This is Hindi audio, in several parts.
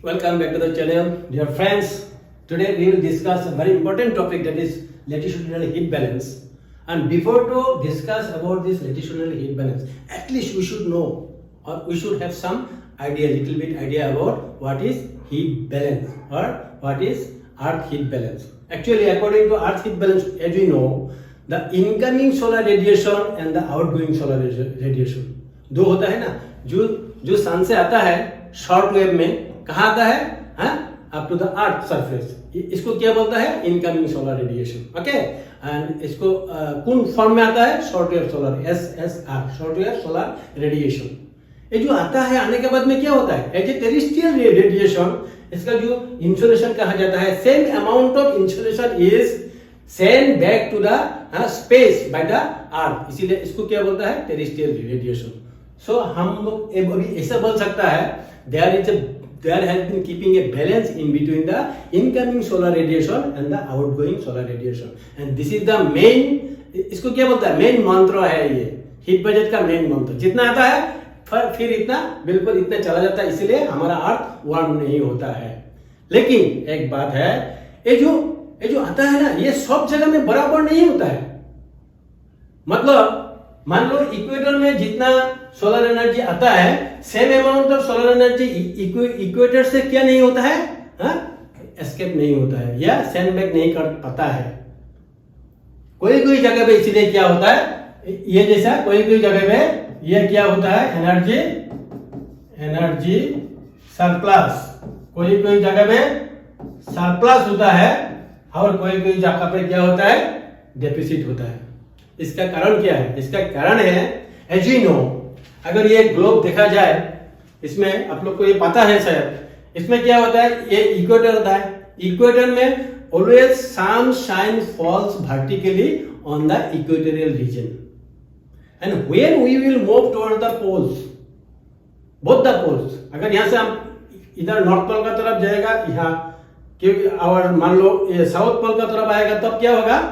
Welcome back to the channel, dear friends. Today we will discuss a very important topic, that is latitudinal heat balance. And before to discuss about this latitudinal heat balance, at least we should know, or we should have some idea, little bit idea about what is heat balance or what is earth heat balance. Actually, according to earth heat balance, as we know, the incoming solar radiation and the outgoing solar radiation दो होता है ना, जो सन से आता है शॉर्ट वेव में, कहाँ आता है? Up to the earth surface. इसको क्या बोलता है? Incoming solar radiation. Okay, and इसको कौन फॉर्म में आता है? Short wave solar, SSR, short wave solar radiation. ये जो आता है, आने के बाद में क्या होता है? एज ए टेरेस्ट्रियल रेडिएशन, इसका जो इंसुलेशन कहा जाता है, same amount of insulation is send back to the space by the earth, इसीलिए इसको क्या बोलता है? Terrestrial radiation. सो हम लोग अभी ऐसा बोल सकता है, there has been keeping a balance in between the incoming solar radiation and the outgoing solar radiation, and this is the main, इसको क्या बोलता है? मेन मंत्र है ये हीट बजट का मेन मंत्र. जितना आता है फिर इतना बिल्कुल इतना चला जाता है, इसीलिए हमारा अर्थ वार्म नहीं होता है. लेकिन एक बात है, ये जो आता है ना, ये सब जगह में बराबर नहीं होता है. मतलब मान लो इक्वेटर में जितना सोलर एनर्जी आता है, same amount of solar energy equator से क्या नहीं होता है? एस्केप नहीं होता है या सेंड बैक नहीं कर पाता है. कोई जगह पे इसीलिए क्या होता है, ये जैसा कोई जगह पे ये क्या होता है? Energy surplus. कोई जगह पे सरप्लस होता है और कोई जगह पे क्या होता है? डेफिसिट होता है. इसका कारण क्या है? इसका कारण है, एज यू नो, अगर ये ग्लोब देखा जाए, इसमें आप लोग को ये पता है शायद, इसमें क्या होता है? ये इक्वेटर होता है. इक्वेटर में always sunshine falls vertically on the equatorial region, and when we will move toward the poles, both the poles, अगर यहां से हम इधर नॉर्थ पोल का तरफ जाएगा, यहाँ क्योंकि और मान लो ये साउथ पोल का तरफ आएगा, तब क्या होगा?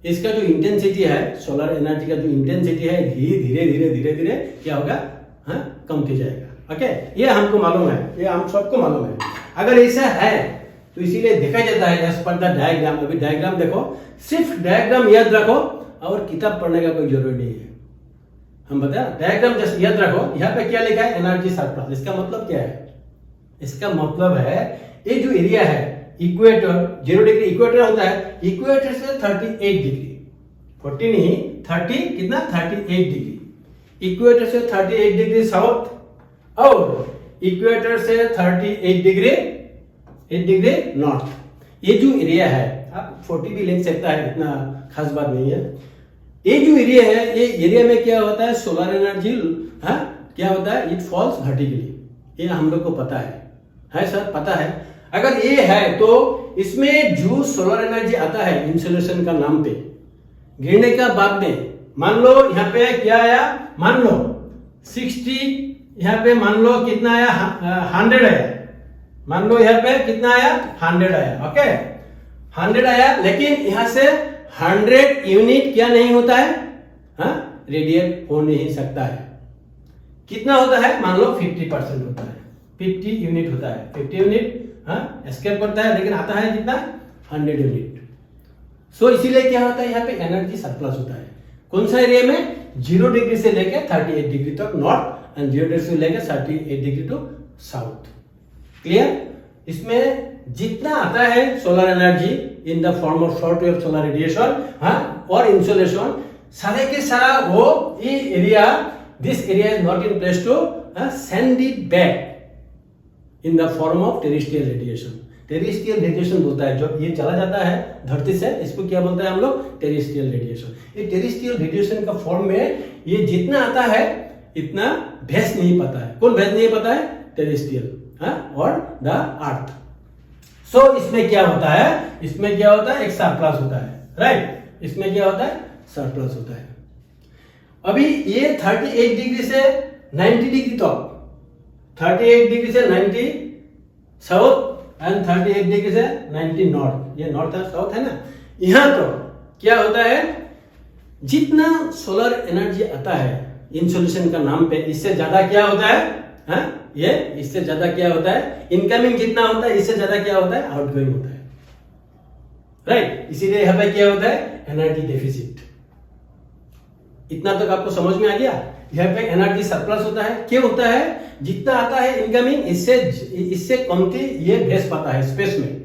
इसका जो इंटेंसिटी है, सोलर एनर्जी का जो इंटेंसिटी है, धीरे धीरे क्या होगा? कम हो जाएगा. ओके, ये हमको मालूम है, ये हम सबको मालूम है. अगर ऐसा है तो इसीलिए देखा जाता है एज पर द डायग्राम. अभी डायग्राम देखो, सिर्फ डायग्राम याद रखो और किताब पढ़ने का कोई जरूरी नहीं है. हम बता, डायग्राम जस्ट याद रखो. यहाँ पे क्या लिखा है? Energy surplus. इसका मतलब क्या है? इसका मतलब है ये जो एरिया है इक्वेटर, 0 डिग्री इक्वेटर होता है, इक्वेटर से 38 डिग्री, 40 नहीं 30, कितना? 38 डिग्री. इक्वेटर से 38 डिग्री साउथ और इक्वेटर से 38 डिग्री 8 डिग्री नॉर्थ. ये जो एरिया है, आप 40 भी ले सकता है, इतना खास बात नहीं है. ये जो एरिया है, ये एरिया में क्या होता है? सोलर एनर्जी क्या होता है? It falls vertically. ये हम लोग को पता है सर, पता है. अगर ये है तो इसमें जो सोलर एनर्जी आता है इंसुलेशन का नाम पे, गिरने का बाद में मान लो यहाँ पे क्या आया? मान लो 60, यहाँ पे मान लो कितना आया? 100 आया. मान लो यहाँ पे कितना आया? 100 आया. ओके, 100 आया, लेकिन यहाँ से 100 यूनिट क्या नहीं होता है? रेडिएट हो नहीं सकता है. कितना होता है? मान लो 50% होता है, 50 यूनिट होता है. 50 यूनिट एस्केप करता है, लेकिन आता है कितना? 100 यूनिट. सो इसीलिए क्या होता है? यहाँ पे एनर्जी सरप्लस होता है. कौन सा एरिया में? 0 डिग्री से लेकर 38 डिग्री तक नॉर्थ, एंड 0 डिग्री से लेकर 38 डिग्री टू साउथ. क्लियर? इसमें जितना आता है solar energy in the form of short wave solar radiation और इंसुलेशन, सारे के सारा वो ये area, this area is not in place to send it back in the form of terrestrial radiation. Terrestrial radiation बोलता है, जब ये चला जाता है धरती से, इसको क्या बोलते हैं हम लोग? Terrestrial radiation. ये टेरेस्ट्रियल रेडिएशन का फॉर्म में ये जितना आता है इतना भेज नहीं पाता है. कौन भेज नहीं पाता है? टेरेस्ट्रियल और द अर्थ. सो इसमें क्या होता है? इसमें क्या होता है? एक सरप्लस होता है, राइट? इसमें क्या होता है? सरप्लस होता है. अभी ये 38 डिग्री से 90 डिग्री तक, 38 डिग्री से 90 साउथ एंड 38 डिग्री से 90 नॉर्थ, ये नॉर्थ है साउथ है ना. यहां तो क्या होता है? जितना सोलर एनर्जी आता है इंसुलेशन का नाम पे, इससे ज्यादा क्या होता है? ये इससे ज्यादा क्या होता है, इनकमिंग जितना होता है इससे ज्यादा क्या होता है, आउटगोइंग होता है, राइट। इसीलिए यहाँ पे क्या होता है, एनर्जी डेफिसिट। इतना तक आपको समझ में आ गया। यहाँ पे एनर्जी सरप्लस होता है, क्या होता है, जितना आता है इनकमिंग इससे कमती ये भेज पाता है स्पेस में,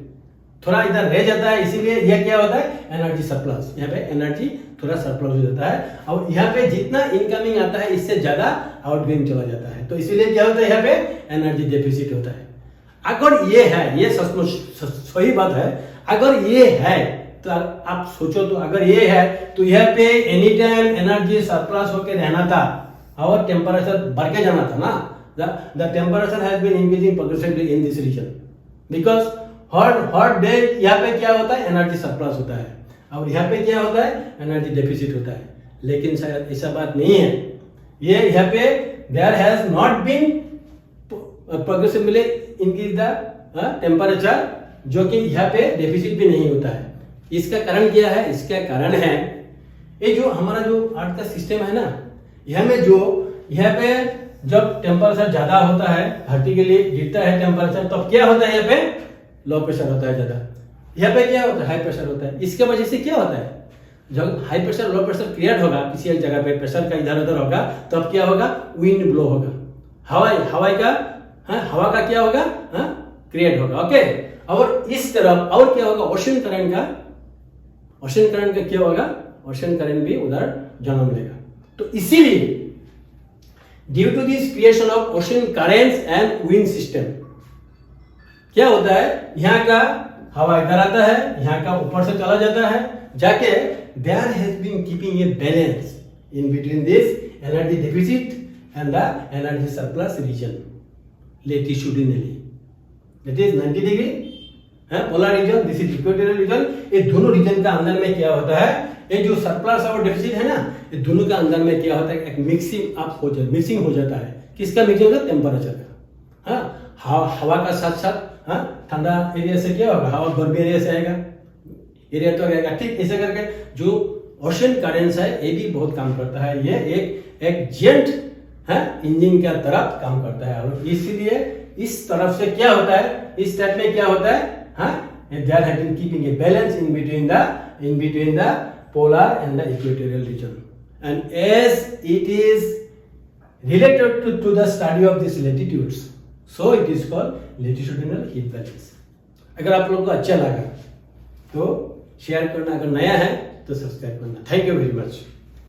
थोड़ा इधर रह जाता है, इसीलिए यह क्या होता है, एनर्जी सरप्लस। यहाँ पे एनर्जी थोड़ा सरप्लस हो जाता है, और यहाँ पे जितना इनकमिंग आता है इससे ज्यादा आउटगोइंग चला जाता है, तो इसीलिए क्या होता है, यहाँ पे एनर्जी डेफिसिट होता है। अगर ये है, ये सचमुच सही बात है, अगर ये है तो आप सोचो, तो अगर ये है तो यहाँ पे एनी टाइम एनर्जी सरप्लस होकर रहना था और टेम्परेचर बढ़ के जाना था ना। The temperature has been increasing progressively in this region because हर डे यहाँ पे क्या होता है, एनर्जी सरप्लस होता है, और यहाँ पे क्या होता है, एनर्जी डेफिसिट होता है। लेकिन शायद ऐसा बात नहीं है, ये यहाँ पे there has not been progressively increase the temperature, जो कि यहाँ पे डेफिसिट भी नहीं होता है। इसका कारण क्या है, इसका कारण है ये जो हमारा जो अर्थ का सिस्टम है ना, यहाँ में जो यहाँ पे जब टेम्परेचर ज्यादा होता है, धरती के लिए गिरता है टेम्परेचर, तो क्या होता है, यहाँ पे लो प्रेशर होता है ज्यादा, यहाँ पे क्या होता है, हाई प्रेशर होता है। इसके वजह से क्या होता है, जब high pressure low pressure create होगा किसी एक जगह पे, प्रेशर का इधर उधर होगा, तब तो क्या होगा, विंड ब्लो होगा, हवा का क्या होगा, क्रिएट होगा, ओके। और इस तरफ और क्या होगा, ओशन करंट का क्या होगा, ओशन करंट भी उधर जन्म लेगा। तो इसीलिए due to this creation of ocean currents and wind system क्या होता है, यहाँ का हवा इधर आता है, यहाँ का ऊपर से चला जाता है, जाके there has been keeping a balance in between this energy deficit and the energy surplus region latitudinally, that is 90 degree polar region, this is equatorial region. ये दोनों रीजन का अंदर में क्या होता है, ये जो सरप्लस और डेफिसिट है ना, ये दोनों का अंदर में क्या होता है, एक मिक्सिंग हो जाता है। किसका मिक्सिंग होता है, टेम्परेचर का। हवा का साथ साथ ठंडा एरिया से क्या होगा, हवा गर्म एरिया से आएगा, एरिया तो आएगा, ठीक। ऐसे करके जो ओशन करेंट्स है ये भी बहुत काम करता है, ये एक जेंट इंजन का तरफ काम करता है, और इसीलिए इस तरफ से क्या होता है, इस टाइप में क्या होता है, there have been keeping a balance in between the polar and the equatorial region, and as it is related to the study of these latitudes, so it is called latitudinal heat balance। अगर आप लोगों को अच्छा लगा तो शेयर करना, अगर नया है तो सब्सक्राइब करना। Thank you very much.